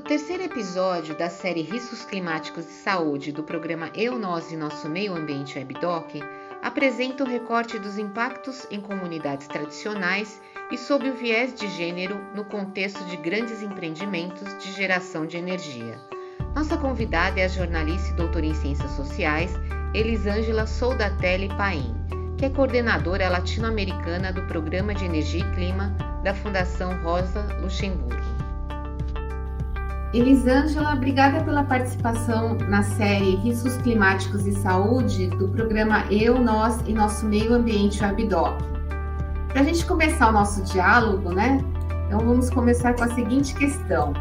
terceiro episódio da série Riscos Climáticos e Saúde do programa Eu, Nós e Nosso Meio Ambiente WebDoc apresenta o recorte dos impactos em comunidades tradicionais e sob o viés de gênero no contexto de grandes empreendimentos de geração de energia. Nossa convidada é a jornalista e doutora em Ciências Sociais, Elisângela Soldatelli Paim, que é coordenadora latino-americana do Programa de Energia e Clima da Fundação Rosa Luxemburgo. Elisângela, obrigada pela participação na série Riscos Climáticos e Saúde do programa Eu, Nós e Nosso Meio Ambiente WebDoc. Para a gente começar o nosso diálogo, Então vamos começar com a seguinte questão.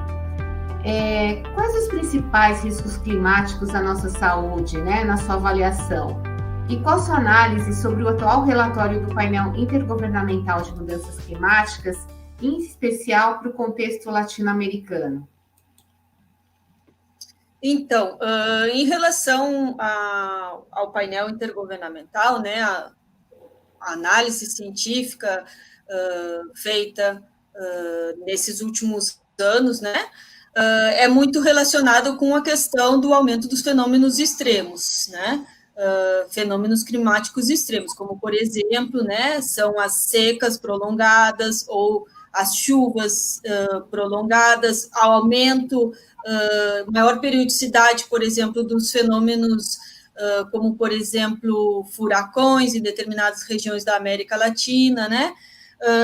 Quais os principais riscos climáticos à nossa saúde, na sua avaliação? E qual sua análise sobre o atual relatório do painel intergovernamental de mudanças climáticas, em especial para o contexto latino-americano? Então, em relação ao painel intergovernamental, a análise científica feita nesses últimos anos, é muito relacionado com a questão do aumento dos fenômenos extremos, fenômenos climáticos extremos, como, por exemplo, são as secas prolongadas ou as chuvas prolongadas, ao aumento, maior periodicidade, por exemplo, dos fenômenos como, por exemplo, furacões em determinadas regiões da América Latina,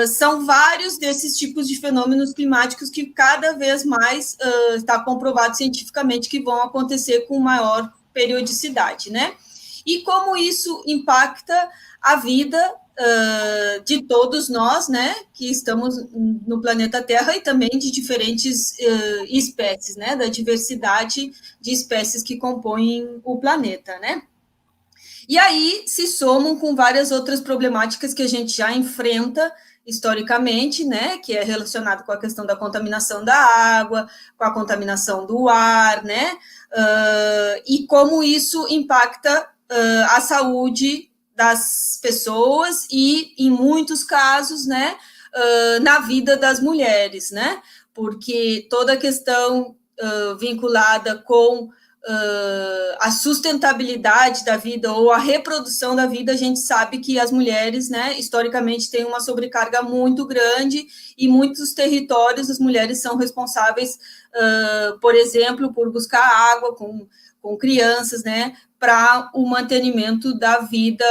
são vários desses tipos de fenômenos climáticos que cada vez mais está comprovado cientificamente que vão acontecer com maior periodicidade, E como isso impacta a vida de todos nós, que estamos no planeta Terra e também de diferentes espécies, da diversidade de espécies que compõem o planeta, E aí se somam com várias outras problemáticas que a gente já enfrenta historicamente, que é relacionado com a questão da contaminação da água, com a contaminação do ar, e como isso impacta a saúde das pessoas e, em muitos casos, na vida das mulheres, porque toda a questão vinculada com a sustentabilidade da vida ou a reprodução da vida, a gente sabe que as mulheres, historicamente, têm uma sobrecarga muito grande e muitos territórios as mulheres são responsáveis, por exemplo, por buscar água com crianças, para o mantenimento da vida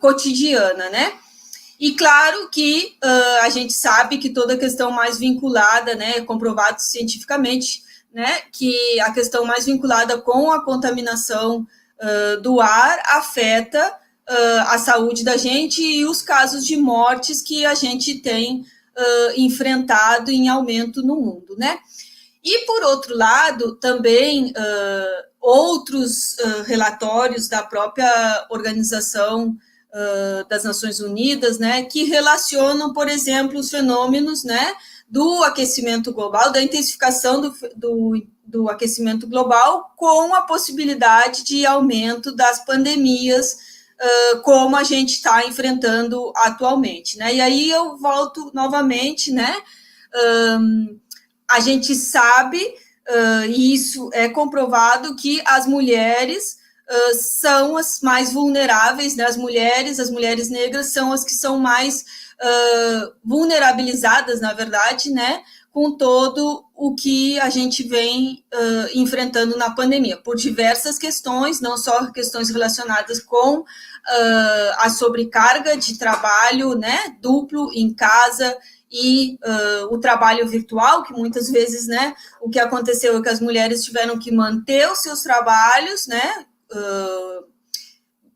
cotidiana, E claro que a gente sabe que toda a questão mais vinculada, é comprovado cientificamente, que a questão mais vinculada com a contaminação do ar afeta a saúde da gente e os casos de mortes que a gente tem enfrentado em aumento no mundo, E, por outro lado, também outros relatórios da própria Organização das Nações Unidas, que relacionam, por exemplo, os fenômenos, do aquecimento global, da intensificação do aquecimento global, com a possibilidade de aumento das pandemias, como a gente está enfrentando atualmente, E aí eu volto novamente, a gente sabe, e isso é comprovado, que as mulheres são as mais vulneráveis, as mulheres negras são as que são mais vulnerabilizadas, na verdade, com todo o que a gente vem enfrentando na pandemia, por diversas questões, não só questões relacionadas com a sobrecarga de trabalho, duplo em casa, e o trabalho virtual, que muitas vezes, o que aconteceu é que as mulheres tiveram que manter os seus trabalhos,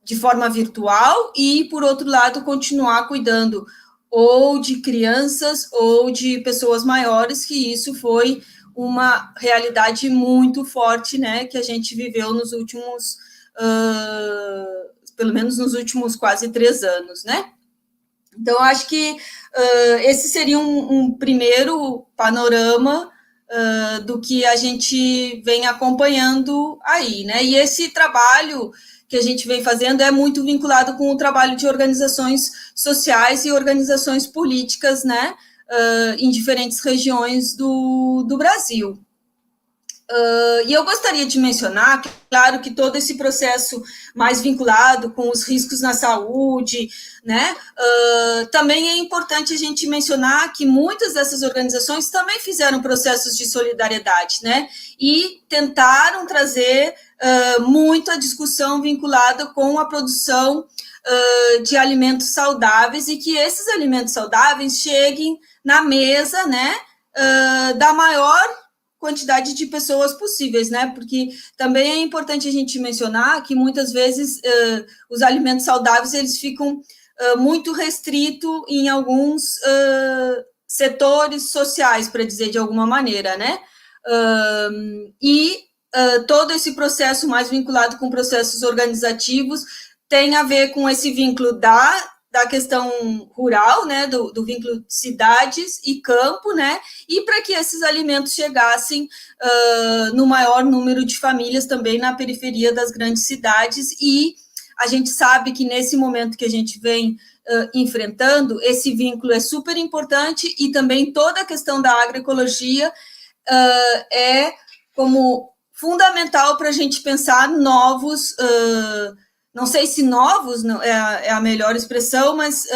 de forma virtual e, por outro lado, continuar cuidando ou de crianças ou de pessoas maiores, que isso foi uma realidade muito forte, que a gente viveu nos últimos, pelo menos nos últimos quase 3 anos, Então, acho que esse seria um primeiro panorama do que a gente vem acompanhando aí, E esse trabalho que a gente vem fazendo é muito vinculado com o trabalho de organizações sociais e organizações políticas, em diferentes regiões do Brasil. E eu gostaria de mencionar, claro, que todo esse processo mais vinculado com os riscos na saúde, né, também é importante a gente mencionar que muitas dessas organizações também fizeram processos de solidariedade, né, e tentaram trazer muito a discussão vinculada com a produção de alimentos saudáveis e que esses alimentos saudáveis cheguem na mesa, né, da maior quantidade de pessoas possíveis, né? Porque também é importante a gente mencionar que muitas vezes os alimentos saudáveis eles ficam muito restritos em alguns setores sociais, para dizer de alguma maneira, né? Todo esse processo mais vinculado com processos organizativos tem a ver com esse vínculo da questão rural, né, do vínculo de cidades e campo, né, e para que esses alimentos chegassem no maior número de famílias também na periferia das grandes cidades, e a gente sabe que nesse momento que a gente vem enfrentando, esse vínculo é super importante, e também toda a questão da agroecologia é como fundamental para a gente pensar novos não sei se novos é a melhor expressão, mas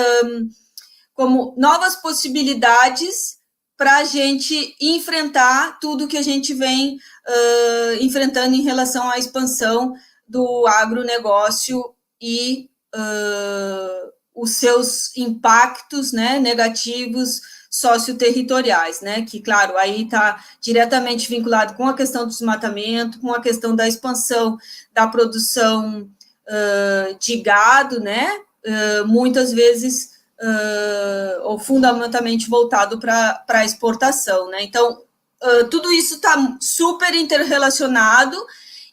como novas possibilidades para a gente enfrentar tudo que a gente vem enfrentando em relação à expansão do agronegócio e os seus impactos, né, negativos socioterritoriais, né, que, claro, aí está diretamente vinculado com a questão do desmatamento, com a questão da expansão da produção de gado, né, muitas vezes, ou fundamentalmente voltado para a exportação, né, então, tudo isso está super interrelacionado,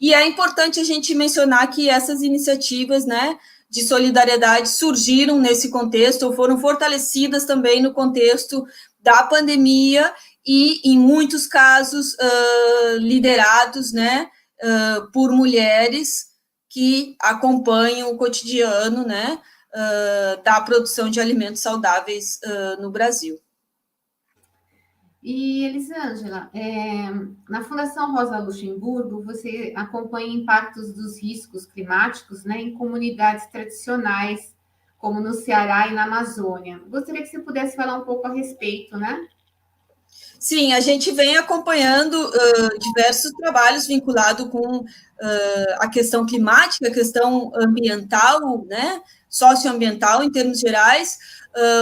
e é importante a gente mencionar que essas iniciativas, né, de solidariedade surgiram nesse contexto, ou foram fortalecidas também no contexto da pandemia, e, em muitos casos, liderados, né, por mulheres, que acompanham o cotidiano, né, da produção de alimentos saudáveis no Brasil. E, Elisângela, na Fundação Rosa Luxemburgo, você acompanha impactos dos riscos climáticos, né, em comunidades tradicionais, como no Ceará e na Amazônia. Gostaria que você pudesse falar um pouco a respeito, né? Sim, a gente vem acompanhando diversos trabalhos vinculados com a questão climática, a questão ambiental, né, socioambiental, em termos gerais.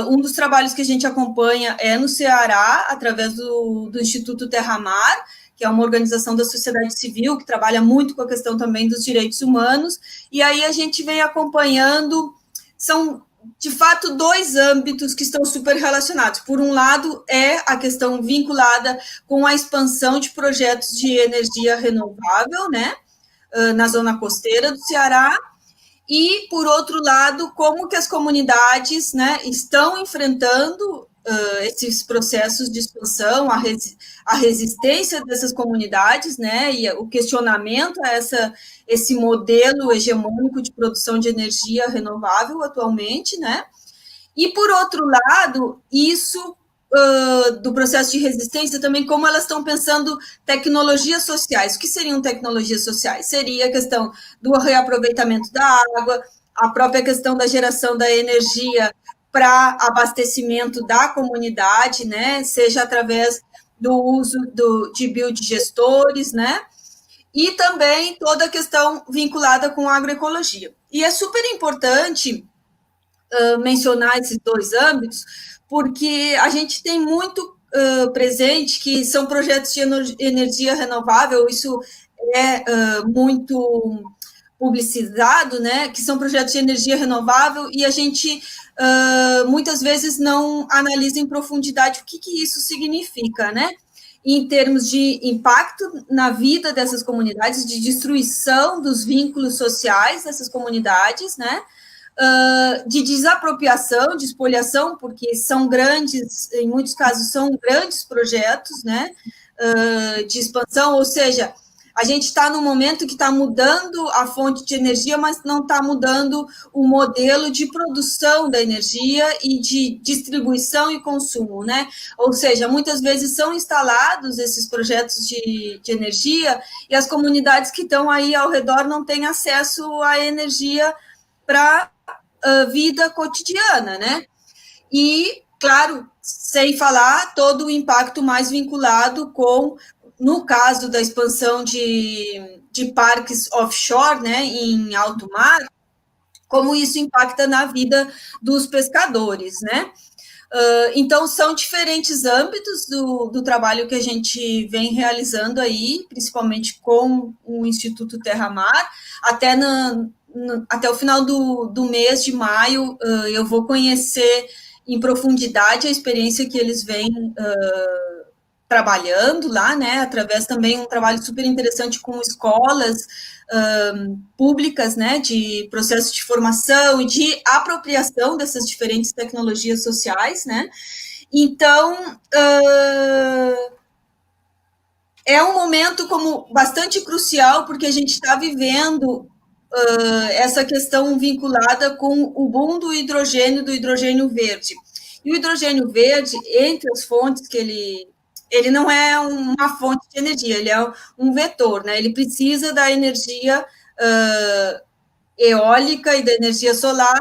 Um dos trabalhos que a gente acompanha é no Ceará, através do Instituto Terra Mar, que é uma organização da sociedade civil, que trabalha muito com a questão também dos direitos humanos, e aí a gente vem acompanhando, são de fato, dois âmbitos que estão super relacionados. Por um lado, é a questão vinculada com a expansão de projetos de energia renovável, né, na zona costeira do Ceará, e, por outro lado, como que as comunidades, né, estão enfrentando esses processos de expansão, a resistência dessas comunidades, né, e o questionamento a esse modelo hegemônico de produção de energia renovável atualmente, né, e, por outro lado, isso do processo de resistência também, como elas estão pensando tecnologias sociais. O que seriam tecnologias sociais? Seria a questão do reaproveitamento da água, a própria questão da geração da energia para abastecimento da comunidade, né, seja através do uso de biodigestores, né, e também toda a questão vinculada com a agroecologia. E é super importante mencionar esses dois âmbitos, porque a gente tem muito presente que são projetos de energia renovável, isso é muito publicizado, né, que são projetos de energia renovável, e a gente muitas vezes não analisa em profundidade o que isso significa, né, em termos de impacto na vida dessas comunidades, de destruição dos vínculos sociais dessas comunidades, né, de desapropriação, de espoliação, porque são grandes, em muitos casos são grandes projetos, né, de expansão, ou seja, a gente está num momento que está mudando a fonte de energia, mas não está mudando o modelo de produção da energia e de distribuição e consumo, né? Ou seja, muitas vezes são instalados esses projetos de energia e as comunidades que estão aí ao redor não têm acesso à energia para a vida cotidiana, né? E, claro, sem falar todo o impacto mais vinculado com, no caso da expansão de parques offshore, né, em alto mar, como isso impacta na vida dos pescadores, né? Então, são diferentes âmbitos do trabalho que a gente vem realizando aí, principalmente com o Instituto Terra Mar, até o final do mês de maio, eu vou conhecer em profundidade a experiência que eles vêm trabalhando lá, né, através também um trabalho super interessante com escolas públicas, né, de processo de formação e de apropriação dessas diferentes tecnologias sociais, né. Então, é um momento como bastante crucial, porque a gente está vivendo essa questão vinculada com o boom do hidrogênio verde. E o hidrogênio verde, entre as fontes que ele não é uma fonte de energia, ele é um vetor, né? Ele precisa da energia eólica e da energia solar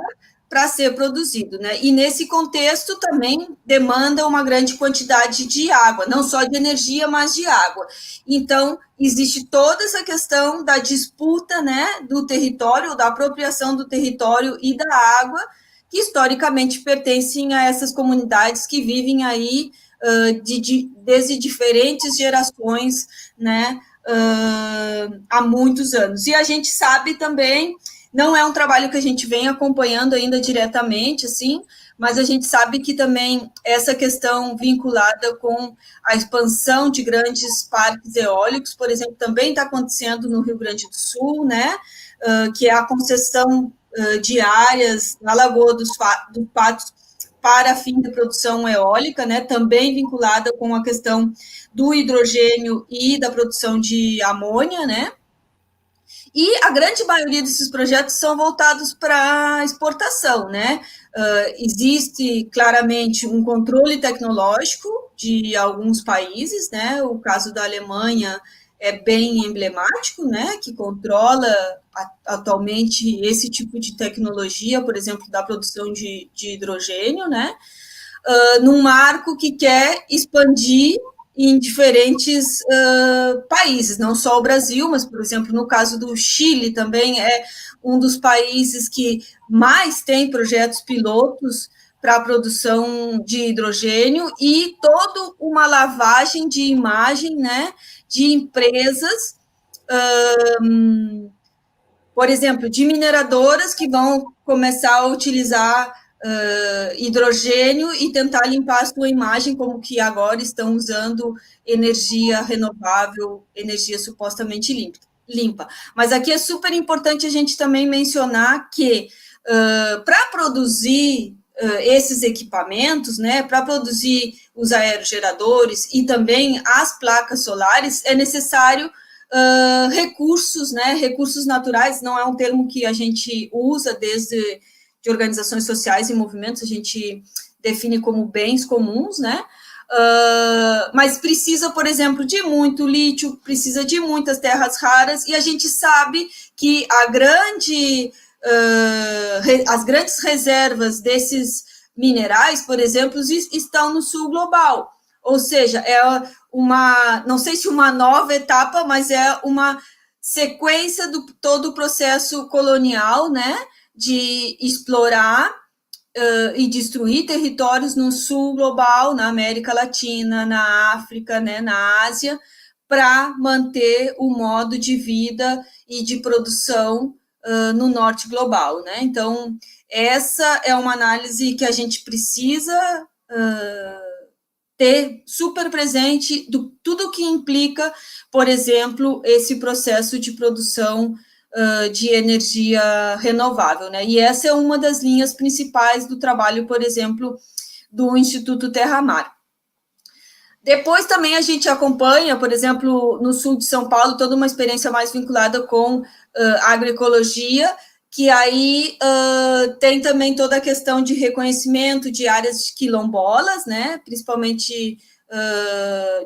para ser produzido, né? E nesse contexto também demanda uma grande quantidade de água, não só de energia, mas de água. Então, existe toda essa questão da disputa, né, do território, da apropriação do território e da água, que historicamente pertencem a essas comunidades que vivem aí desde diferentes gerações, né, há muitos anos. E a gente sabe também, não é um trabalho que a gente vem acompanhando ainda diretamente, assim, mas a gente sabe que também essa questão vinculada com a expansão de grandes parques eólicos, por exemplo, também está acontecendo no Rio Grande do Sul, né, que é a concessão de áreas na Lagoa dos Patos para fim de produção eólica, né, também vinculada com a questão do hidrogênio e da produção de amônia, né. E a grande maioria desses projetos são voltados para exportação, né? Existe claramente um controle tecnológico de alguns países, né? O caso da Alemanha é bem emblemático, né? Que controla atualmente esse tipo de tecnologia, por exemplo, da produção de hidrogênio, né? Num marco que quer expandir em diferentes países, não só o Brasil, mas, por exemplo, no caso do Chile, também é um dos países que mais tem projetos pilotos para a produção de hidrogênio e toda uma lavagem de imagem, né, de empresas, por exemplo, de mineradoras que vão começar a utilizar hidrogênio e tentar limpar a sua imagem, como que agora estão usando energia renovável, energia supostamente limpa. Mas aqui é super importante a gente também mencionar que para produzir esses equipamentos, né, para produzir os aerogeradores e também as placas solares, é necessário recursos, né, recursos naturais, não é um termo que a gente usa desde de organizações sociais e movimentos, a gente define como bens comuns, né? Mas precisa, por exemplo, de muito lítio, precisa de muitas terras raras, e a gente sabe que as grandes reservas desses minerais, por exemplo, estão no sul global. Ou seja, é não sei se uma nova etapa, mas é uma sequência do todo o processo colonial, né? De explorar e destruir territórios no sul global, na América Latina, na África, né, na Ásia, para manter o modo de vida e de produção no norte global, né? Então, essa é uma análise que a gente precisa ter super presente do tudo que implica, por exemplo, esse processo de produção de energia renovável, né? E essa é uma das linhas principais do trabalho, por exemplo, do Instituto Terra Mar. Depois também a gente acompanha, por exemplo, no sul de São Paulo, toda uma experiência mais vinculada com agroecologia, que aí tem também toda a questão de reconhecimento de áreas quilombolas, né, principalmente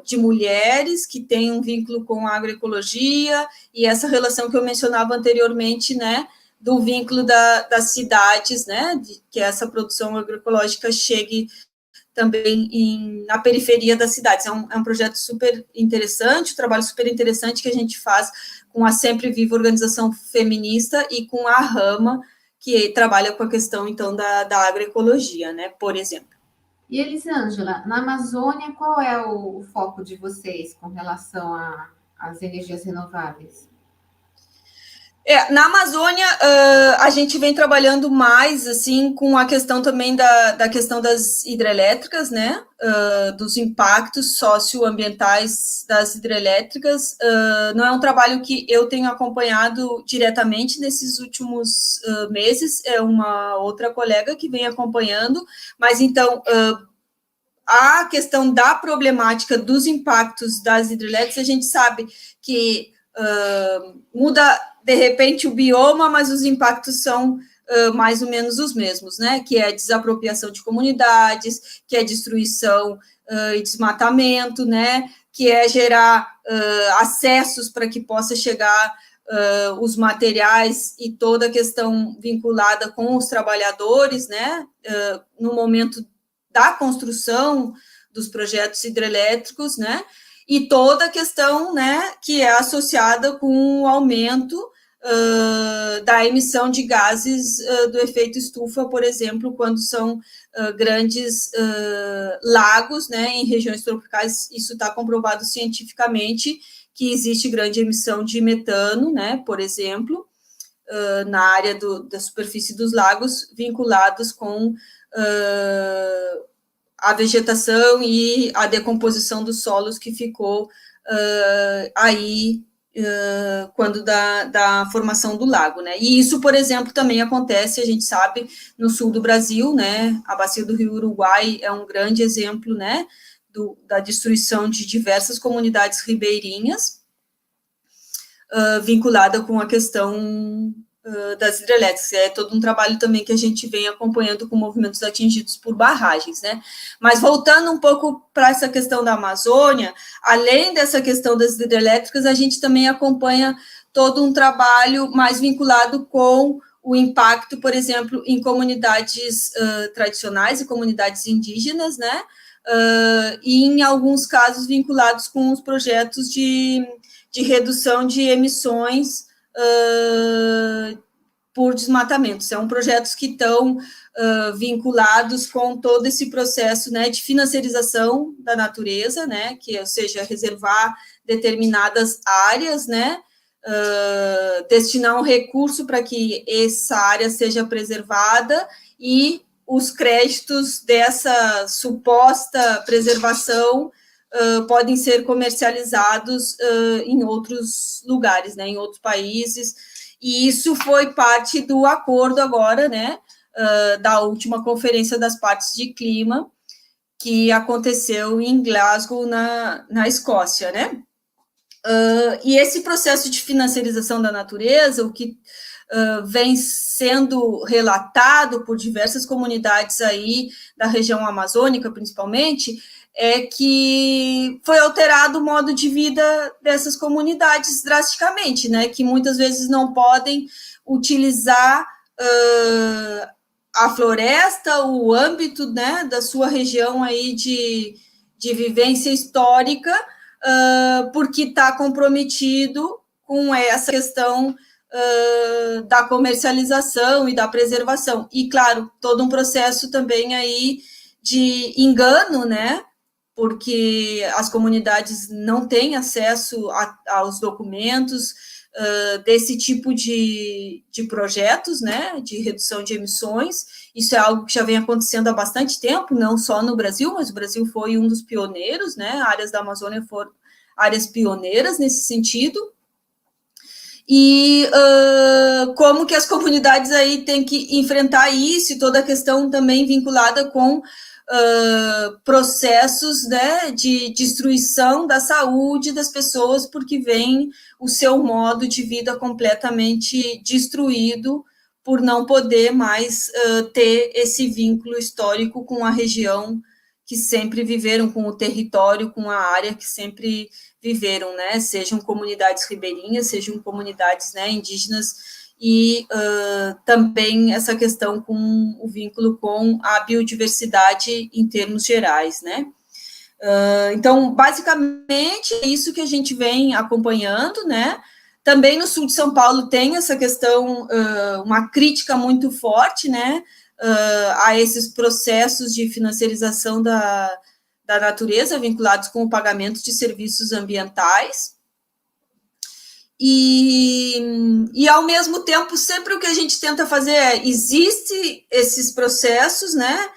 de mulheres que têm um vínculo com a agroecologia, e essa relação que eu mencionava anteriormente, né, do vínculo das cidades, né, que essa produção agroecológica chegue também na periferia das cidades. É um projeto super interessante, um trabalho super interessante que a gente faz com a Sempre Viva Organização Feminista e com a Rama, que trabalha com a questão, então, da agroecologia, né, por exemplo. E Elisângela, na Amazônia, qual é o foco de vocês com relação às energias renováveis? Na Amazônia, a gente vem trabalhando mais assim com a questão também da questão das hidrelétricas, né? Dos impactos socioambientais das hidrelétricas. Não é um trabalho que eu tenho acompanhado diretamente nesses últimos meses, é uma outra colega que vem acompanhando, mas então a questão da problemática dos impactos das hidrelétricas, a gente sabe que muda de repente o bioma, mas os impactos são mais ou menos os mesmos, né? Que é desapropriação de comunidades, que é destruição e desmatamento, né? Que é gerar acessos para que possa chegar os materiais e toda a questão vinculada com os trabalhadores, né? No momento da construção dos projetos hidrelétricos, né? E toda a questão, né, que é associada com o aumento da emissão de gases do efeito estufa, por exemplo, quando são grandes lagos, né, em regiões tropicais, isso está comprovado cientificamente, que existe grande emissão de metano, né, por exemplo, na área da superfície dos lagos, vinculados com a vegetação e a decomposição dos solos que ficou aí quando da formação do lago, né? E isso, por exemplo, também acontece, a gente sabe, no sul do Brasil, né? A bacia do Rio Uruguai é um grande exemplo, né? Da destruição de diversas comunidades ribeirinhas, vinculada com a questão das hidrelétricas. É todo um trabalho também que a gente vem acompanhando com movimentos atingidos por barragens, né? Mas voltando um pouco para essa questão da Amazônia, além dessa questão das hidrelétricas, a gente também acompanha todo um trabalho mais vinculado com o impacto, por exemplo, em comunidades tradicionais e comunidades indígenas, né? E em alguns casos vinculados com os projetos de redução de emissões por desmatamento. São projetos que estão vinculados com todo esse processo, né, de financiarização da natureza, né, que, ou seja, reservar determinadas áreas, né, destinar um recurso para que essa área seja preservada e os créditos dessa suposta preservação podem ser comercializados em outros lugares, né, em outros países, e isso foi parte do acordo agora, né, da última Conferência das Partes de Clima, que aconteceu em Glasgow, na Escócia, né. E esse processo de financiarização da natureza, o que vem sendo relatado por diversas comunidades aí da região amazônica, principalmente, é que foi alterado o modo de vida dessas comunidades drasticamente, né? Que muitas vezes não podem utilizar a floresta, o âmbito, né, da sua região aí de vivência histórica, porque está comprometido com essa questão da comercialização e da preservação. E, claro, todo um processo também aí de engano, né? Porque as comunidades não têm acesso aos documentos desse tipo de projetos, né, de redução de emissões. Isso é algo que já vem acontecendo há bastante tempo, não só no Brasil, mas o Brasil foi um dos pioneiros, né, áreas da Amazônia foram áreas pioneiras nesse sentido. E como que as comunidades aí têm que enfrentar isso, e toda a questão também vinculada com processos, né, de destruição da saúde das pessoas, porque vem o seu modo de vida completamente destruído por não poder mais ter esse vínculo histórico com a região que sempre viveram, com o território, com a área que sempre viveram, né? Sejam comunidades ribeirinhas, sejam comunidades, né, indígenas, e também essa questão com o vínculo com a biodiversidade em termos gerais, né? Então, basicamente, é isso que a gente vem acompanhando, né? Também no sul de São Paulo tem essa questão, uma crítica muito forte, né, a esses processos de financiarização da natureza vinculados com o pagamento de serviços ambientais. E ao mesmo tempo, sempre o que a gente tenta fazer existe esses processos, né,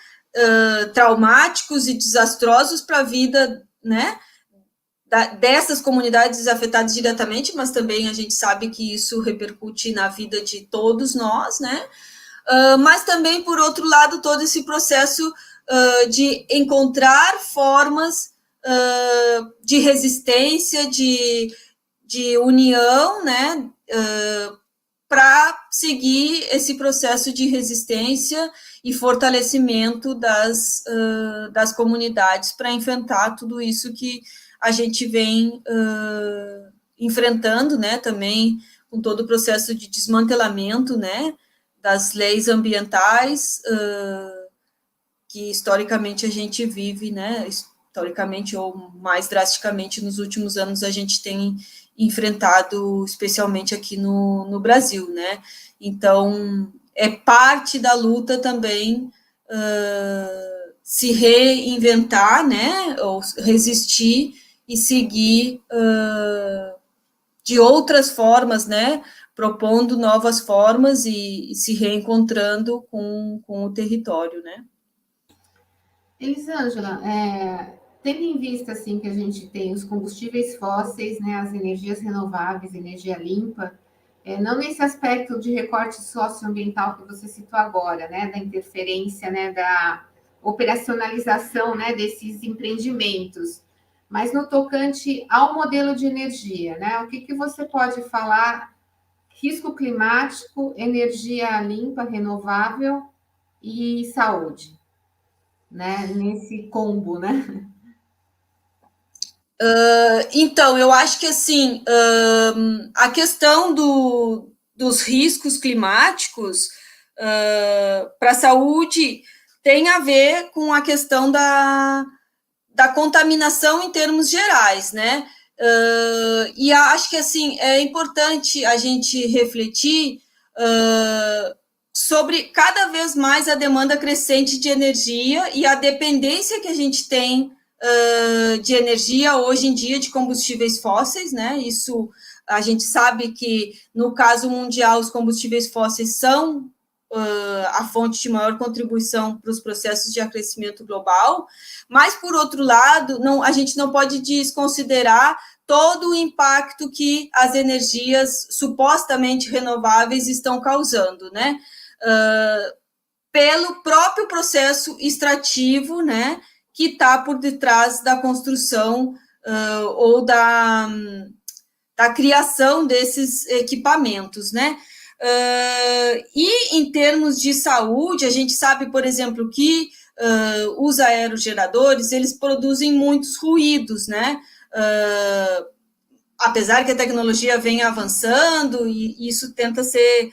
traumáticos e desastrosos para a vida, né, dessas comunidades afetadas diretamente, mas também a gente sabe que isso repercute na vida de todos nós, né? Mas também, por outro lado, todo esse processo de encontrar formas de resistência, de união, né? Para seguir esse processo de resistência e fortalecimento das comunidades para enfrentar tudo isso que a gente vem enfrentando, né, também com todo o processo de desmantelamento, né, das leis ambientais que historicamente a gente vive, né, historicamente ou mais drasticamente nos últimos anos a gente tem enfrentado, especialmente aqui no Brasil, né, então é parte da luta também se reinventar, né, ou resistir e seguir de outras formas, né, propondo novas formas e se reencontrando com o território, né. Elisângela, tendo em vista assim que a gente tem os combustíveis fósseis, né, as energias renováveis, energia limpa, não nesse aspecto de recorte socioambiental que você citou agora, né, da interferência, né, da operacionalização, né, desses empreendimentos, mas no tocante ao modelo de energia, né, o que você pode falar? Risco climático, energia limpa, renovável e saúde, né, nesse combo, né? Então, eu acho que assim a questão dos riscos climáticos para a saúde tem a ver com a questão da contaminação em termos gerais, né? E acho que assim é importante a gente refletir sobre cada vez mais a demanda crescente de energia e a dependência que a gente tem de energia hoje em dia de combustíveis fósseis, né? Isso a gente sabe que no caso mundial os combustíveis fósseis são a fonte de maior contribuição para os processos de aquecimento global, mas, por outro lado, a gente não pode desconsiderar todo o impacto que as energias supostamente renováveis estão causando, né? Pelo próprio processo extrativo, né, que está por detrás da construção ou da criação desses equipamentos, né? E em termos de saúde, a gente sabe, por exemplo, que os aerogeradores, eles produzem muitos ruídos, né? Apesar que a tecnologia vem avançando e isso tenta ser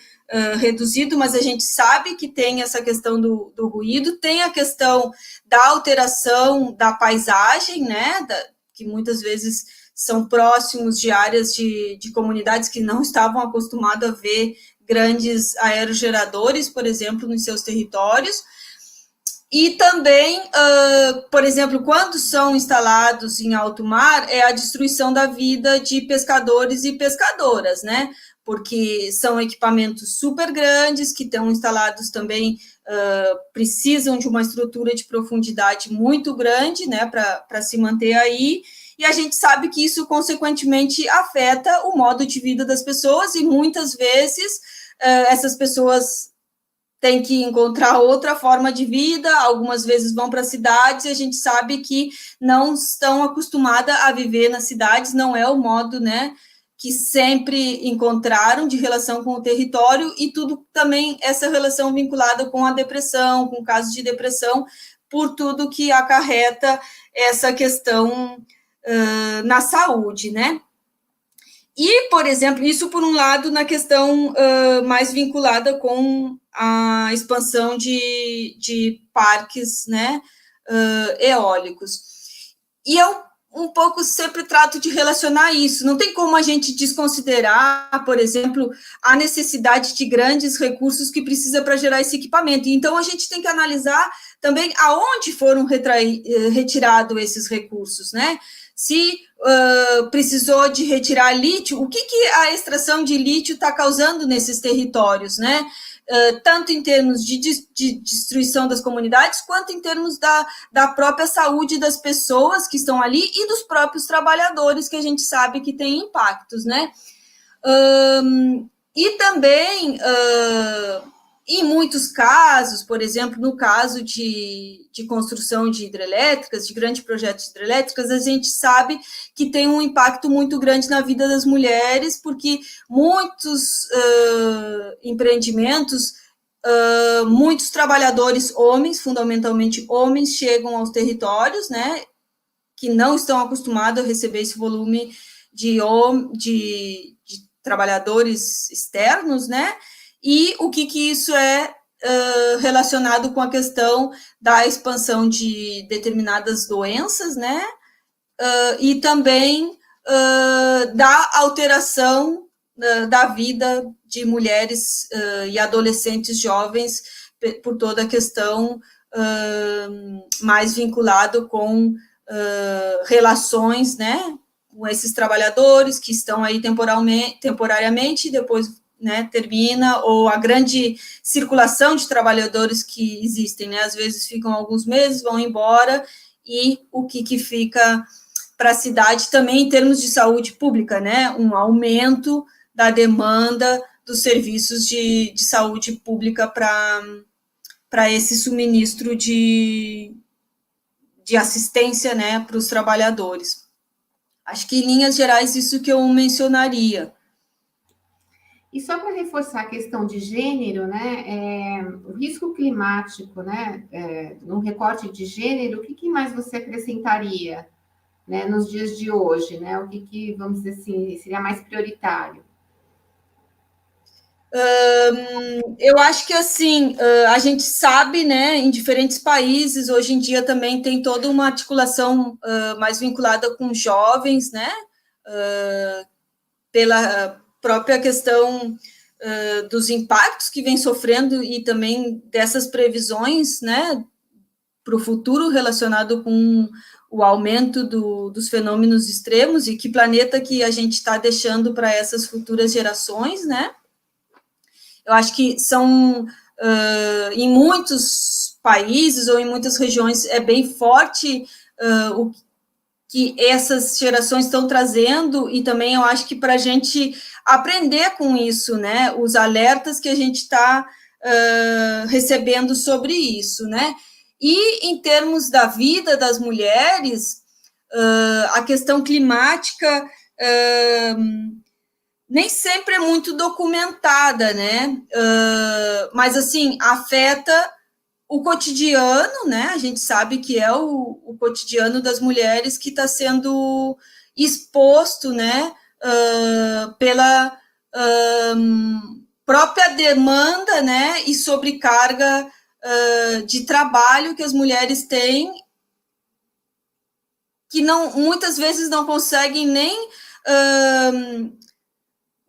reduzido, mas a gente sabe que tem essa questão do ruído, tem a questão da alteração da paisagem, né? Que muitas vezes são próximos de áreas de comunidades que não estavam acostumados a ver grandes aerogeradores, por exemplo, nos seus territórios. E também, por exemplo, quando são instalados em alto mar, é a destruição da vida de pescadores e pescadoras, né? Porque são equipamentos super grandes, que estão instalados também, precisam de uma estrutura de profundidade muito grande, né, para se manter aí, e a gente sabe que isso, consequentemente, afeta o modo de vida das pessoas, e muitas vezes essas pessoas têm que encontrar outra forma de vida, algumas vezes vão para cidades, e a gente sabe que não estão acostumadas a viver nas cidades, não é o modo, né, que sempre encontraram de relação com o território, e tudo também essa relação vinculada com a depressão, com casos de depressão, por tudo que acarreta essa questão na saúde, né? E, por exemplo, isso por um lado na questão mais vinculada com a expansão de parques, né, eólicos. E eu um pouco sempre trato de relacionar isso. Não tem como a gente desconsiderar, por exemplo, a necessidade de grandes recursos que precisa para gerar esse equipamento. Então, a gente tem que analisar também aonde foram retirados esses recursos, né? Se precisou de retirar lítio, o que a extração de lítio está causando nesses territórios, né? Tanto em termos de destruição das comunidades, quanto em termos da própria saúde das pessoas que estão ali e dos próprios trabalhadores, que a gente sabe que tem impactos, né? E também, em muitos casos, por exemplo, no caso de construção de hidrelétricas, de grandes projetos de hidrelétricas, a gente sabe que tem um impacto muito grande na vida das mulheres, porque muitos empreendimentos, muitos trabalhadores homens, fundamentalmente homens, chegam aos territórios, né, que não estão acostumados a receber esse volume de trabalhadores externos, né, e o que isso é relacionado com a questão da expansão de determinadas doenças, né, e também da alteração da vida de mulheres e adolescentes jovens por toda a questão mais vinculado com relações, né, com esses trabalhadores que estão aí temporariamente, depois, né, termina, ou a grande circulação de trabalhadores que existem, né, às vezes ficam alguns meses, vão embora, e o que fica para a cidade também em termos de saúde pública, né, um aumento da demanda dos serviços de saúde pública para esse suministro de assistência, né, para os trabalhadores. Acho que, em linhas gerais, isso que eu mencionaria. E só para reforçar a questão de gênero, né, o risco climático, né, no recorte de gênero, o que mais você acrescentaria, né, nos dias de hoje, né, o que, vamos dizer assim, seria mais prioritário? Eu acho que, assim, a gente sabe, né, em diferentes países, hoje em dia também tem toda uma articulação mais vinculada com jovens, né, pela própria questão dos impactos que vem sofrendo e também dessas previsões, né, para o futuro relacionado com o aumento dos fenômenos extremos e que planeta que a gente está deixando para essas futuras gerações, né? Eu acho que são, em muitos países ou em muitas regiões, é bem forte o que essas gerações estão trazendo, e também eu acho que para a gente aprender com isso, né, os alertas que a gente está recebendo sobre isso, né, e em termos da vida das mulheres, a questão climática nem sempre é muito documentada, né, mas, assim, afeta o cotidiano, né? A gente sabe que é o cotidiano das mulheres que está sendo exposto, né? Pela própria demanda, né? E sobrecarga de trabalho que as mulheres têm, que muitas vezes não conseguem nem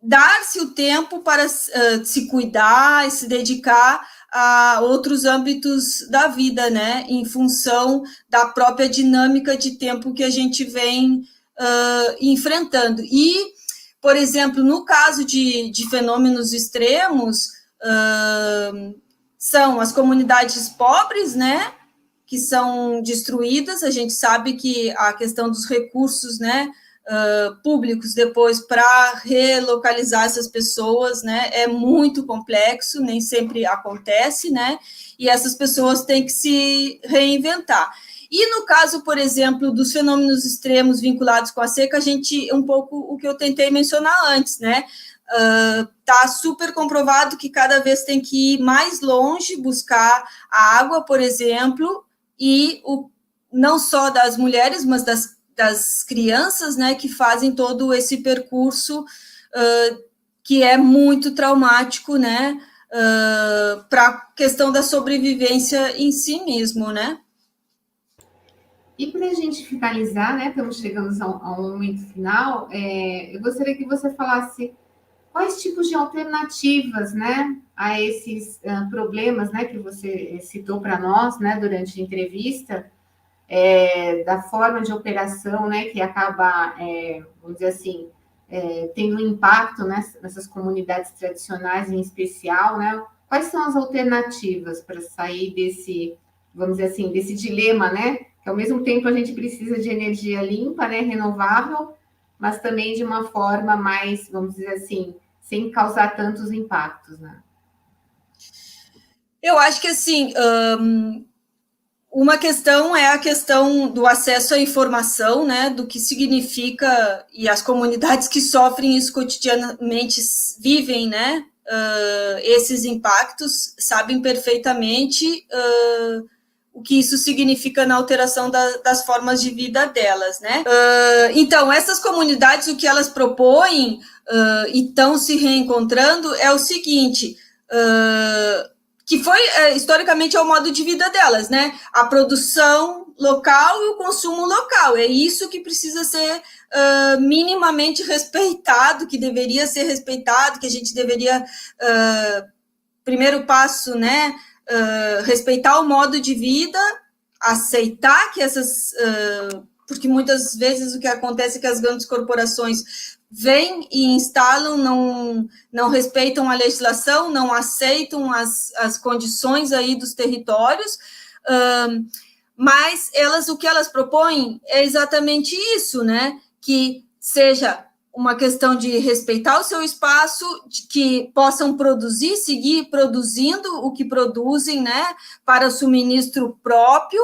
dar-se o tempo para se cuidar e se dedicar a outros âmbitos da vida, né, em função da própria dinâmica de tempo que a gente vem enfrentando. E, por exemplo, no caso de fenômenos extremos, são as comunidades pobres, né, que são destruídas. A gente sabe que a questão dos recursos, né, públicos depois para relocalizar essas pessoas, né? É muito complexo, nem sempre acontece, né? E essas pessoas têm que se reinventar. E no caso, por exemplo, dos fenômenos extremos vinculados com a seca, a gente, um pouco o que eu tentei mencionar antes, né? Tá super comprovado que cada vez tem que ir mais longe buscar a água, por exemplo, e não só das mulheres, mas das crianças, né, que fazem todo esse percurso que é muito traumático, né, para a questão da sobrevivência em si mesmo, né? E para a gente finalizar, né, estamos chegando a um momento final, eu gostaria que você falasse quais tipos de alternativas, né, a esses problemas, né, que você citou para nós, né, durante a entrevista, da forma de operação, né, que acaba, vamos dizer assim, tendo um impacto, né, nessas comunidades tradicionais em especial, né? Quais são as alternativas para sair desse, vamos dizer assim, desse dilema, né? Que ao mesmo tempo a gente precisa de energia limpa, né, renovável, mas também de uma forma mais, vamos dizer assim, sem causar tantos impactos, né? Eu acho que, assim, uma questão é a questão do acesso à informação, né, do que significa, e as comunidades que sofrem isso cotidianamente vivem, né, esses impactos, sabem perfeitamente o que isso significa na alteração das formas de vida delas, né? Então, essas comunidades, o que elas propõem e estão se reencontrando é o seguinte, que foi, historicamente, é o modo de vida delas, né? A produção local e o consumo local. É isso que precisa ser minimamente respeitado, que deveria ser respeitado, que a gente deveria, primeiro passo, né? Respeitar o modo de vida, aceitar que essas... porque muitas vezes o que acontece é que as grandes corporações vêm e instalam, não respeitam a legislação, não aceitam as condições aí dos territórios, mas o que elas propõem é exatamente isso, né? Que seja uma questão de respeitar o seu espaço, de que possam produzir, seguir produzindo o que produzem, né, para suministro próprio,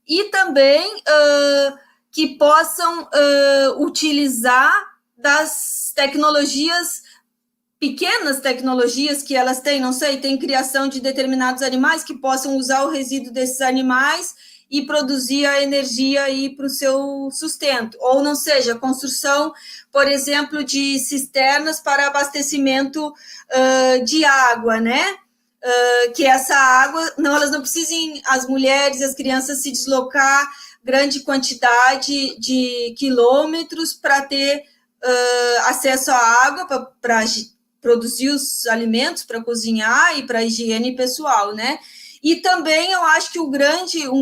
e também que possam utilizar das tecnologias, pequenas tecnologias que elas têm, não sei, tem criação de determinados animais que possam usar o resíduo desses animais e produzir a energia aí para o seu sustento, ou não seja, construção, por exemplo, de cisternas para abastecimento de água, né? Que essa água, elas não precisem, as mulheres, as crianças se deslocar grande quantidade de quilômetros para ter acesso à água para produzir os alimentos, para cozinhar e para higiene pessoal, né? E também eu acho que um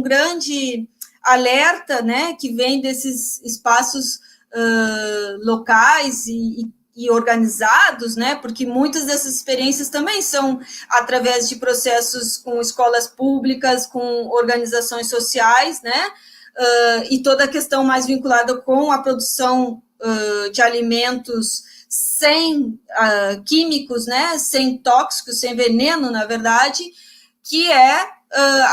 grande alerta, né, que vem desses espaços locais e organizados, né, porque muitas dessas experiências também são através de processos com escolas públicas, com organizações sociais, né, e toda a questão mais vinculada com a produção de alimentos sem químicos, né, sem tóxicos, sem veneno, na verdade, que é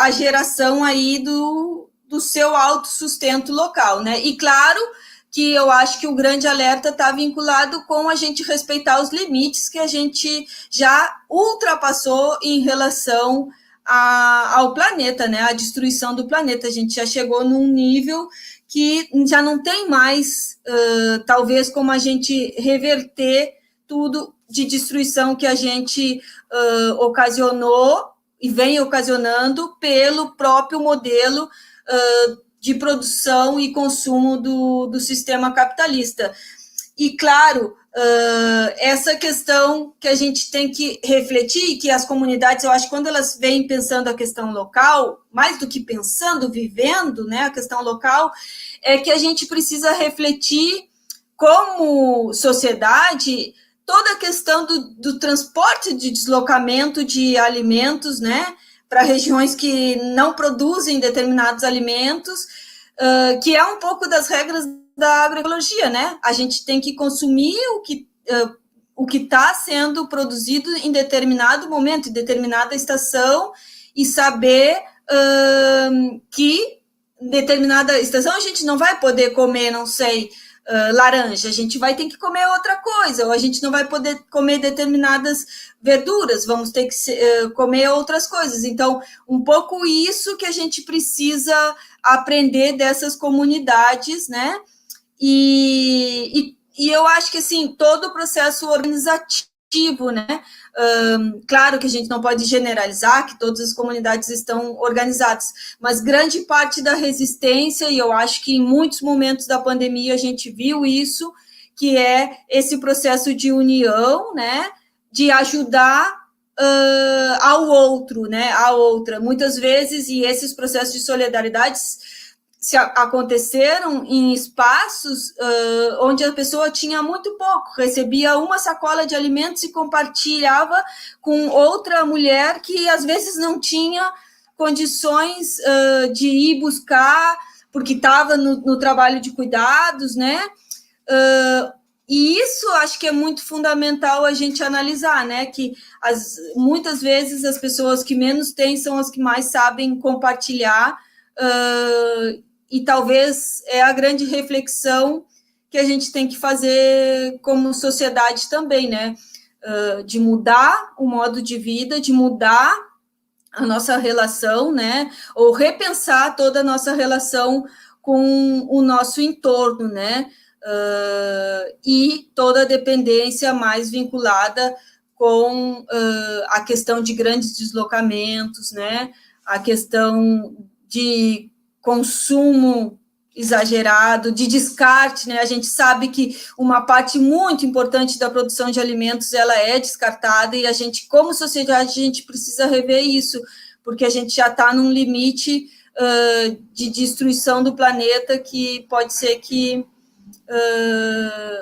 a geração aí do seu autossustento local, né? E claro que eu acho que o grande alerta está vinculado com a gente respeitar os limites que a gente já ultrapassou em relação ao planeta, né? A destruição do planeta. A gente já chegou num nível que já não tem mais, talvez, como a gente reverter tudo de destruição que a gente ocasionou e vem ocasionando pelo próprio modelo de produção e consumo do sistema capitalista. E, claro, essa questão que a gente tem que refletir, que as comunidades, eu acho que quando elas vêm pensando a questão local, mais do que pensando, vivendo, né, a questão local, é que a gente precisa refletir como sociedade toda a questão do transporte de deslocamento de alimentos, né, para regiões que não produzem determinados alimentos, que é um pouco das regras da agroecologia, né? A gente tem que consumir o que está sendo produzido em determinado momento, em determinada estação, e saber que em determinada estação a gente não vai poder comer, não sei, laranja, a gente vai ter que comer outra coisa, ou a gente não vai poder comer determinadas verduras, vamos ter que comer outras coisas. Então, um pouco isso que a gente precisa aprender dessas comunidades, né? E eu acho que, assim, todo o processo organizativo, né? Claro que a gente não pode generalizar que todas as comunidades estão organizadas, mas grande parte da resistência, e eu acho que em muitos momentos da pandemia a gente viu isso, que é esse processo de união, né? De ajudar ao outro, né? A outra. Muitas vezes, e esses processos de solidariedade aconteceram em espaços onde a pessoa tinha muito pouco, recebia uma sacola de alimentos e compartilhava com outra mulher que às vezes não tinha condições de ir buscar, porque estava no trabalho de cuidados, né? E isso acho que é muito fundamental a gente analisar, né? Que muitas vezes as pessoas que menos têm são as que mais sabem compartilhar. E talvez é a grande reflexão que a gente tem que fazer como sociedade também, né? De mudar o modo de vida, de mudar a nossa relação, né? Ou repensar toda a nossa relação com o nosso entorno, né? E toda a dependência mais vinculada com a questão de grandes deslocamentos, né? A questão de consumo exagerado, de descarte, né? A gente sabe que uma parte muito importante da produção de alimentos ela é descartada e a gente, como sociedade, a gente precisa rever isso, porque a gente já está num limite de destruição do planeta que pode ser que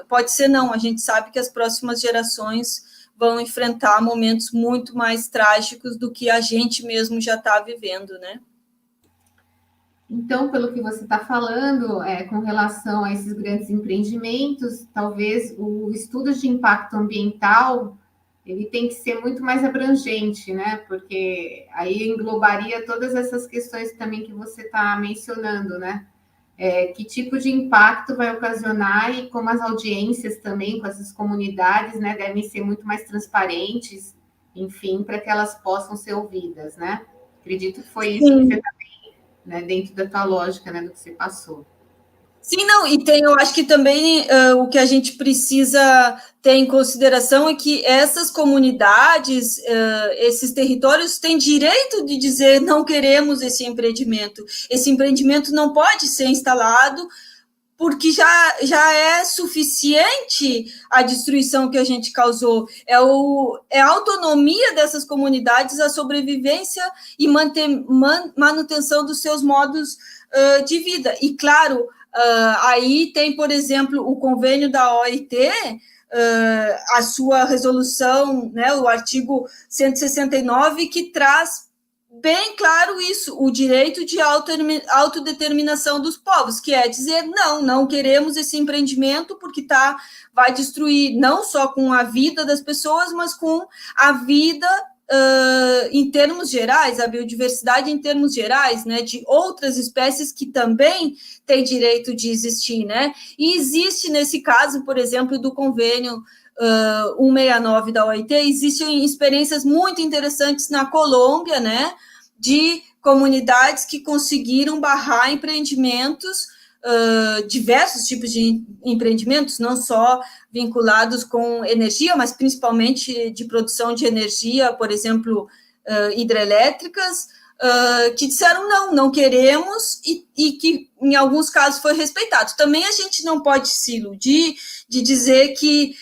pode ser não. A gente sabe que as próximas gerações vão enfrentar momentos muito mais trágicos do que a gente mesmo já está vivendo, né? Então, pelo que você está falando, com relação a esses grandes empreendimentos, talvez o estudo de impacto ambiental ele tem que ser muito mais abrangente, né? Porque aí englobaria todas essas questões também que você está mencionando, né? Que tipo de impacto vai ocasionar e como as audiências também com essas comunidades, né, devem ser muito mais transparentes, enfim, para que elas possam ser ouvidas, né? Acredito que foi isso que você também, né, dentro da tua lógica, né, do que você passou. Sim, não, e eu acho que também o que a gente precisa ter em consideração é que essas comunidades, esses territórios têm direito de dizer não queremos esse empreendimento não pode ser instalado porque já é suficiente a destruição que a gente causou, é a autonomia dessas comunidades, a sobrevivência e manutenção dos seus modos de vida, e claro, aí tem, por exemplo, o convênio da OIT, a sua resolução, né, o artigo 169, que traz bem claro isso, o direito de autodeterminação dos povos, que é dizer, não queremos esse empreendimento porque vai destruir não só com a vida das pessoas, mas com a vida em termos gerais, a biodiversidade em termos gerais, né, de outras espécies que também têm direito de existir, né, e existe nesse caso, por exemplo, do convênio 169 da OIT, existem experiências muito interessantes na Colômbia, né, de comunidades que conseguiram barrar empreendimentos, diversos tipos de empreendimentos, não só vinculados com energia, mas principalmente de produção de energia, por exemplo, hidrelétricas, que disseram não queremos, e que em alguns casos foi respeitado. Também a gente não pode se iludir de dizer que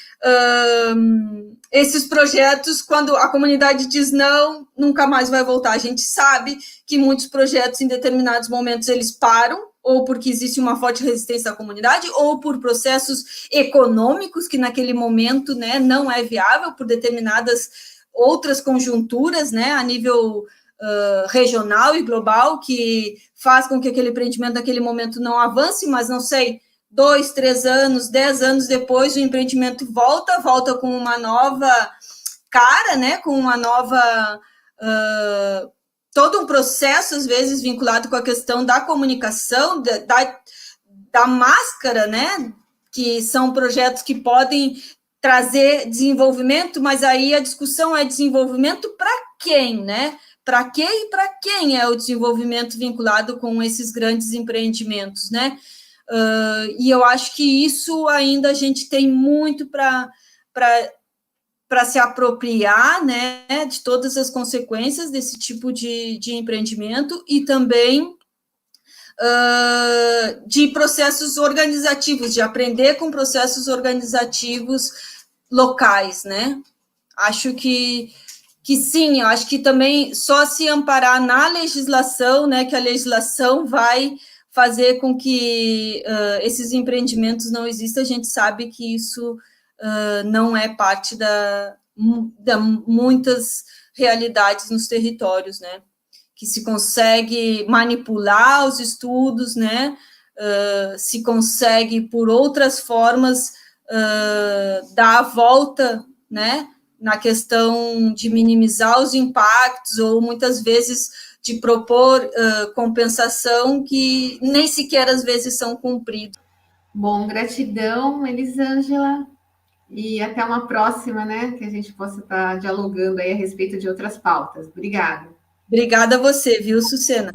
esses projetos, quando a comunidade diz não, nunca mais vai voltar. A gente sabe que muitos projetos, em determinados momentos, eles param, ou porque existe uma forte resistência da comunidade, ou por processos econômicos, que naquele momento, né, não é viável, por determinadas outras conjunturas, né, a nível regional e global, que faz com que aquele empreendimento naquele momento não avance, mas não sei, 2, 3 anos, 10 anos depois, o empreendimento volta com uma nova cara, né? Com uma nova... todo um processo, às vezes, vinculado com a questão da comunicação, da máscara, né? Que são projetos que podem trazer desenvolvimento, mas aí a discussão é desenvolvimento para quem, né? Para quê e para quem é o desenvolvimento vinculado com esses grandes empreendimentos, né? E eu acho que isso ainda a gente tem muito para se apropriar, né, de todas as consequências desse tipo de empreendimento e também de processos organizativos, de aprender com processos organizativos locais, né? Acho que sim, eu acho que também só se amparar na legislação, né, que a legislação vai fazer com que esses empreendimentos não existam. A gente sabe que isso não é parte da muitas realidades nos territórios, né? Que se consegue manipular os estudos, né? Se consegue, por outras formas, dar a volta, né? Na questão de minimizar os impactos, ou muitas vezes de propor compensação que nem sequer às vezes são cumpridos. Bom, gratidão, Elisângela, e até uma próxima, né? Que a gente possa estar dialogando aí a respeito de outras pautas. Obrigada. Obrigada a você, viu, Sucena?